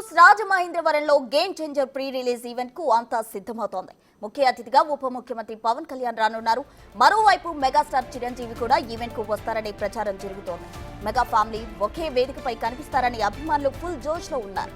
News రాజమహేంద్రవరంలో game changer pre release event కు అంతా సిద్ధమవుతోంది. ముఖ్య అతిథిగా ఉప ముఖ్యమంత్రి పవన్ కళ్యాణ్ రానున్నారు. మరోవైపు మెగాస్టార్ చిరంజీవి కూడా ఈవెంట్ కు వస్తారనే ప్రచారం జరుగుతోంది. మెగా ఫ్యామిలీ ఒకే వేదికపై కనిపిస్తారని అభిమానులు ఫుల్ జోష్ లో ఉన్నారు.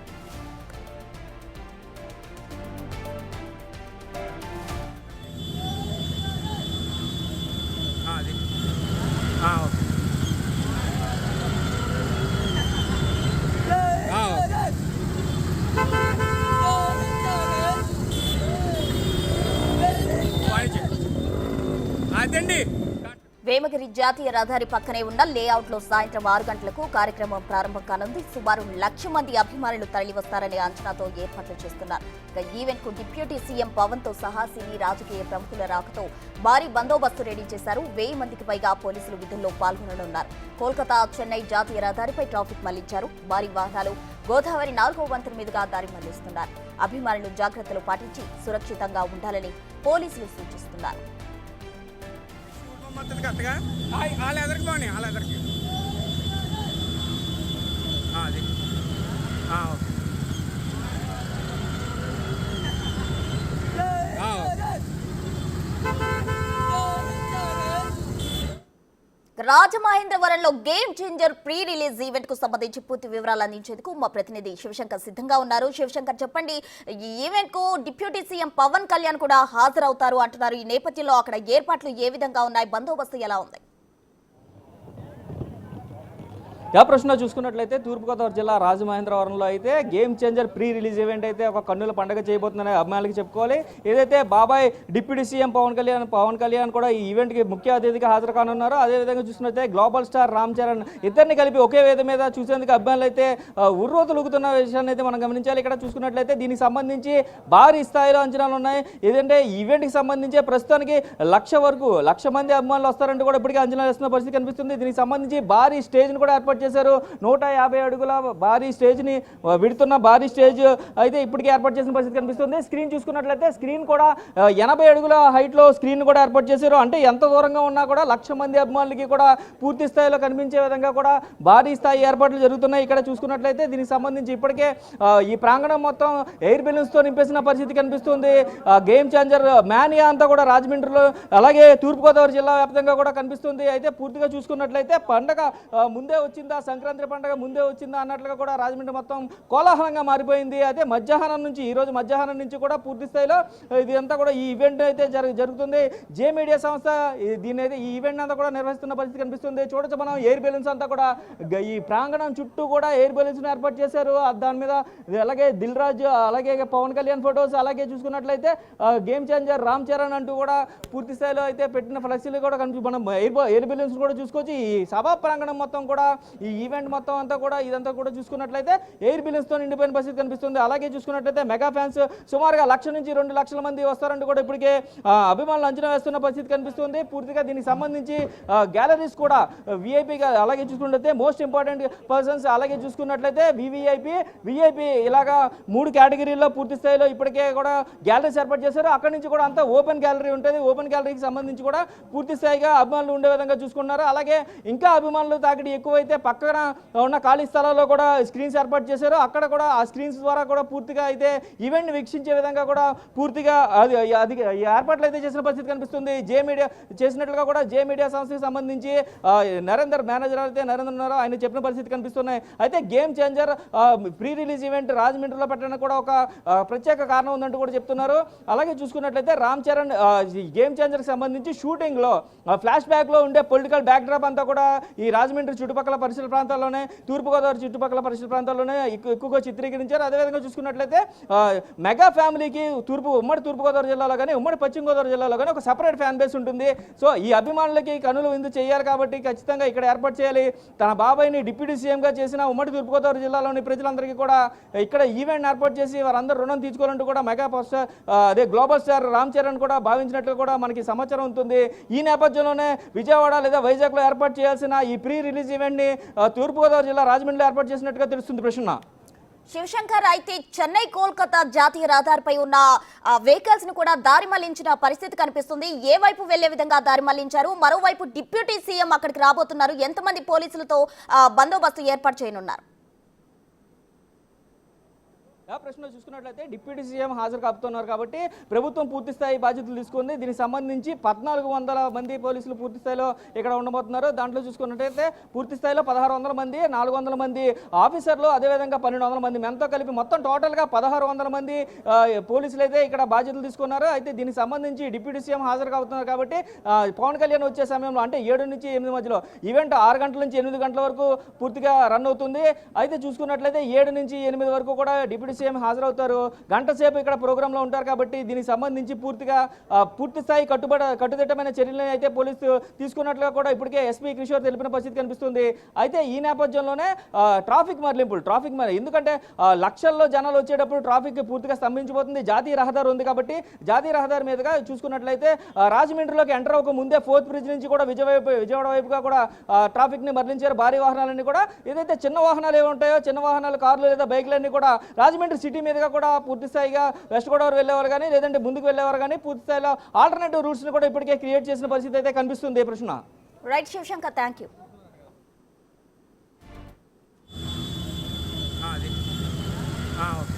వేమగిరి జాతీయ రహదారి పక్కనే ఉన్న లేఅవుట్ లో సాయంత్రం 6 గంటలకు కార్యక్రమం ప్రారంభం కానుంది. సుమారు 1,00,000 మంది అభిమానులు తరలివస్తారనే అంచనాతో ఏర్పాట్లు చేస్తున్నారు. ఇక ఈవెంట్ కు డిప్యూటీ సీఎం పవన్ తో సహా సినీ రాజకీయ ప్రముఖుల రాకతో భారీ బందోబస్తు రెడీ చేశారు. 1000 మందికి పైగా పోలీసులు విధుల్లో పాల్గొననున్నారు. కోల్కతా చెన్నై జాతీయ రహదారిపై ట్రాఫిక్ మళ్లించారు. భారీ వాహనాలు గోదావరి 4వ వంతెన మీదుగా దారి మళ్లిస్తున్నారు. అభిమానులు జాగ్రత్తలు పాటించి సురక్షితంగా ఉండాలని పోలీసులు సూచిస్తున్నారు. కరెక్ట్గా వాళ్ళ ఎదరికి బాగున్నాయి వాళ్ళ ఎదరికి అది రాజమహేంద్రవరంలో game changer pre release event కు సంబంధించి పూర్తి వివరాలు అందించేందుకు మా ప్రతినిధి శివశంకర్ సిద్ధంగా ఉన్నారు. శివశంకర్, చెప్పండి, ఈ ఈవెంట్ కు డిప్యూటీ సీఎం పవన్ కళ్యాణ్ కూడా హాజరవుతారు అంటున్నారు. ఈ నేపథ్యంలో అక్కడ ఏర్పాట్లు ఏ విధంగా ఉన్నాయి, బందోబస్తు ఎలా ఉంది? ప్రశ్న చూసుకున్నట్లయితే తూర్పుగోదావరి జిల్లా రాజమహేంద్రవరంలో అయితే game changer pre release event అయితే ఒక కన్నుల పండుగ చేయబోతుందని అభిమానులకి చెప్పుకోవాలి. ఏదైతే బాబాయ్ డిప్యూటీ సీఎం పవన్ కళ్యాణ్ కూడా ఈ ఈవెంట్కి ముఖ్య అతిథిగా హాజరు కానున్నారో, అదేవిధంగా చూసుకున్నట్లయితే గ్లోబల్ స్టార్ రామ్ చరణ్ ఇద్దరిని కలిపి ఒకే వేద మీద చూసేందుకు అభిమానులు అయితే ఉర్రోతులుగుతున్న విషయాన్ని అయితే మనం గమనించాలి. ఇక్కడ చూసుకున్నట్లయితే దీనికి సంబంధించి భారీ స్థాయిలో అంచనాలు ఉన్నాయి. ఏదంటే ఈవెంట్కి సంబంధించి ప్రస్తుతానికి 1,00,000 మంది అభిమానులు వస్తారంటూ కూడా ఇప్పటికే అంచనా వేస్తున్న పరిస్థితి కనిపిస్తుంది. దీనికి సంబంధించి భారీ స్టేజ్ని కూడా ఏర్పాటు చేశారు. 150 అడుగుల భారీ స్టేజ్ ని విడుతున్న భారీ స్టేజ్ అయితే ఇప్పటికే ఏర్పాటు చేసిన పరిస్థితి కనిపిస్తుంది. స్క్రీన్ చూసుకున్నట్లయితే స్క్రీన్ కూడా 80 అడుగుల హైట్ లో స్క్రీన్ కూడా ఏర్పాటు చేశారు. అంటే ఎంత దూరంగా ఉన్నా కూడా 1,00,000 మంది అభిమానులకి కూడా పూర్తి స్థాయిలో కనిపించే విధంగా కూడా భారీ స్థాయి ఏర్పాట్లు జరుగుతున్నాయి. ఇక్కడ చూసుకున్నట్లయితే దీనికి సంబంధించి ఇప్పటికే ఈ ప్రాంగణం మొత్తం ఎయిర్ బెలూన్స్ తో నింపేసిన పరిస్థితి కనిపిస్తుంది. గేమ్ చేంజర్ మానియా అంతా కూడా రాజమండ్రిలో అలాగే తూర్పుగోదావరి జిల్లా వ్యాప్తంగా కూడా కనిపిస్తుంది. అయితే పూర్తిగా చూసుకున్నట్లయితే పండగ ముందే వచ్చిందా, సంక్రాంతి పండుగ ముందే వచ్చిందా అన్నట్లుగా కూడా రాజమండ్రి మొత్తం కోలాహలంగా మారిపోయింది. అయితే ఈ రోజు మధ్యాహ్నం నుంచి కూడా పూర్తి స్థాయిలో ఇదంతా కూడా ఈ ఈవెంట్ అయితే జరుగుతుంది. జే మీడియా సంస్థ దీని అయితే ఈ ఈవెంట్ అంతా కూడా నిర్వహిస్తున్న పరిస్థితి కనిపిస్తుంది. చూడొచ్చు మనం ఎయిర్ బెలూన్స్ అంతా కూడా ఈ ప్రాంగణం చుట్టూ కూడా ఎయిర్ బెలూన్స్ ఏర్పాటు చేశారు. దాని మీద అలాగే దిల్ రాజు అలాగే పవన్ కళ్యాణ్ ఫొటోస్ అలాగే చూసుకున్నట్లయితే గేమ్ చేంజర్ రామ్ చరణ్ అంటూ కూడా పూర్తి స్థాయిలో అయితే పెట్టిన ఫ్లెక్సీలు కూడా మనం ఎయిర్ బెలూన్స్ కూడా చూసుకోవచ్చు. ఈ సభా ప్రాంగణం మొత్తం కూడా ఈ ఈవెంట్ మొత్తం అంతా కూడా ఇదంతా కూడా చూసుకున్నట్లయితే ఎయిర్ బెలూన్స్ తో నిండిపోయిన పరిస్థితి కనిపిస్తుంది. అలాగే చూసుకున్నట్లయితే మెగా ఫ్యాన్స్ సుమారుగా 1,00,000 నుంచి 2,00,000 మంది వస్తారంటూ కూడా ఇప్పటికే అభిమానులు అంచనా వేస్తున్న పరిస్థితి కనిపిస్తుంది. పూర్తిగా దీనికి సంబంధించి గ్యాలరీస్ కూడా విఐపీగా అలాగే చూసుకున్నట్లయితే మోస్ట్ ఇంపార్టెంట్ పర్సన్స్ అలాగే చూసుకున్నట్లయితే విఐపి ఇలాగా 3 కేటగిరీల్లో పూర్తి స్థాయిలో ఇప్పటికే కూడా గ్యాలరీస్ ఏర్పాటు చేశారు. అక్కడి నుంచి కూడా అంతా ఓపెన్ గ్యాలరీ ఉంటుంది. ఓపెన్ గ్యాలరీకి సంబంధించి కూడా పూర్తి స్థాయిగా అభిమానులు ఉండే విధంగా చూసుకున్నారు. అలాగే ఇంకా అభిమానులు తాకిడి ఎక్కువైతే పక్కన ఉన్న ఖాళీ స్థలాల్లో కూడా స్క్రీన్స్ ఏర్పాటు చేశారు. అక్కడ కూడా ఆ స్క్రీన్స్ ద్వారా కూడా పూర్తిగా అయితే ఈవెంట్ వీక్షించే విధంగా కూడా పూర్తిగా అది ఏర్పాట్లు అయితే చేసిన పరిస్థితి కనిపిస్తుంది. జే మీడియా చేసినట్లుగా కూడా జే మీడియా సంస్థకి సంబంధించి మేనేజర్ అయితే నరేంద్ర ఉన్నారో ఆయన చెప్పిన పరిస్థితి కనిపిస్తున్నాయి. అయితే game changer pre release event రాజమండ్రిలో పెట్టడానికి కూడా ఒక ప్రత్యేక కారణం ఉందంటూ కూడా చెప్తున్నారు. అలాగే చూసుకున్నట్లయితే రామ్ చరణ్ గేమ్ చేంజర్కి సంబంధించి షూటింగ్ లో ఫ్లాష్ బ్యాక్ లో ఉండే పొలిటికల్ బ్యాక్ డ్రాప్ అంతా కూడా ఈ రాజమండ్రి చుట్టుపక్కల పరిసర ప్రాంతాల్లోనే తూర్పుగోదావరి చుట్టుపక్కల పరిసర ప్రాంతాల్లోనే ఎక్కువగా చిత్రీకరించారు. అదేవిధంగా చూసుకున్నట్లయితే మెగా ఫ్యామిలీకి ఉమ్మడి తూర్పుగోదావరి జిల్లాలో కానీ ఉమ్మడి పశ్చిమ గోదావరి జిల్లాలో కానీ ఒక సెపరేట్ ఫ్యాన్ బేస్ ఉంటుంది. సో ఈ అభిమానులకి కనులు విందు చేయాలి కాబట్టి ఖచ్చితంగా ఇక్కడ ఏర్పాటు చేయాలి. తన బాబాయ్ని డిప్యూటీ సీఎంగా చేసిన ఉమ్మడి తూర్పుగోదావరి జిల్లాలోని ప్రజలందరికీ కూడా ఇక్కడ ఈవెంట్ ఏర్పాటు చేసి వారందరూ రుణం తీసుకోవాలంటూ కూడా mega global star Ram Charan కూడా భావించినట్లు కూడా మనకి సమాచారం ఉంటుంది. ఈ నేపథ్యంలోనే విజయవాడ లేదా వైజాగ్లో ఏర్పాటు చేయాల్సిన ఈ ప్రీ రిలీజ్ ఈవెంట్ ని తూర్పుగోదావరి జిల్లా రాజమండ్రిలో ఏర్పాటు చేసినట్టుగా తెలుస్తుంది. ప్రశ్న శివశంకర్, అయితే చెన్నై కోల్కతా జాతీయ రహదారిపై ఉన్న వెహికల్స్ ను కూడా దారి మళ్లించిన పరిస్థితి కనిపిస్తుంది. ఏ వైపు వెళ్లే విధంగా దారి మళ్లించారు? మరోవైపు డిప్యూటీ సీఎం అక్కడికి రాబోతున్నారు. ఎంతమంది పోలీసులతో బందోబస్తు ఏర్పాటు చేయనున్నారు? ఆ ప్రశ్న చూసుకున్నట్లయితే డిప్యూటీ సీఎం హాజరు కాపుతున్నారు కాబట్టి ప్రభుత్వం పూర్తి స్థాయి బాధ్యతలు తీసుకుంది. దీనికి సంబంధించి 1400 మంది పోలీసులు పూర్తి స్థాయిలో ఇక్కడ ఉండబోతున్నారు. దాంట్లో చూసుకున్నట్లయితే పూర్తి స్థాయిలో 1600 మంది, 400 మంది ఆఫీసర్లు, అదేవిధంగా 1200 మంది మెంతో కలిపి మొత్తం టోటల్గా 1600 మంది పోలీసులు అయితే ఇక్కడ బాధ్యతలు తీసుకున్నారు. అయితే దీనికి సంబంధించి డిప్యూటీ సీఎం హాజరు కావుతున్నారు కాబట్టి పవన్ కళ్యాణ్ వచ్చే సమయంలో అంటే 7 నుంచి 8 మధ్యలో ఈవెంట్ 6 గంటల నుంచి 8 గంటల వరకు పూర్తిగా రన్ అవుతుంది. అయితే చూసుకున్నట్లయితే 7 నుంచి 8 వరకు కూడా డిప్యూటీ సీఎం హాజరవుతారు. గంట సేపు ఇక్కడ ప్రోగ్రాంలో ఉంటారు కాబట్టి దీనికి సంబంధించి పూర్తి స్థాయి కట్టుదిట్టమైన చర్యలను అయితే పోలీసు తీసుకున్నట్లుగా కూడా ఇప్పటికే ఎస్పీ కిషోర్ తెలిపిన పరిస్థితి కనిపిస్తుంది. అయితే ఈ నేపథ్యంలోనే ట్రాఫిక్ ఎందుకంటే లక్షల్లో జనాలు వచ్చేటప్పుడు ట్రాఫిక్ పూర్తిగా స్తంభించిపోతుంది. జాతీయ రహదారి ఉంది కాబట్టి జాతీయ రహదారి మీదుగా చూసుకున్నట్లయితే రాజమండ్రిలోకి ఎంటర్ అవ్వక ముందే 4th బ్రిడ్జ్ నుంచి కూడా విజయవాడ వైపుగా కూడా ట్రాఫిక్ ని మరలించారు. భారీ వాహనాలన్నీ కూడా ఏదైతే చిన్న వాహనాలు ఏమి ఉంటాయో చిన్న వాహనాలు, కార్లు లేదా బైక్లన్నీ కూడా రాజమండ్రి సిటీ మీదుగా కూడా పూర్తి స్థాయిగా వెస్ట్ గోదావరి వెళ్ళేవారు కానీ లేదంటే ముందుకు వెళ్ళేవారు కానీ పూర్తి స్థాయిలో ఆల్టర్నేటివ్ రూట్స్ ని కూడా ఇప్పటికే క్రియేట్ చేసిన పరిస్థితి అయితే కనిపిస్తుంది. ప్రశ్న రైట్ శివశంకర్, థ్యాంక్ యూ. అది ఓకే.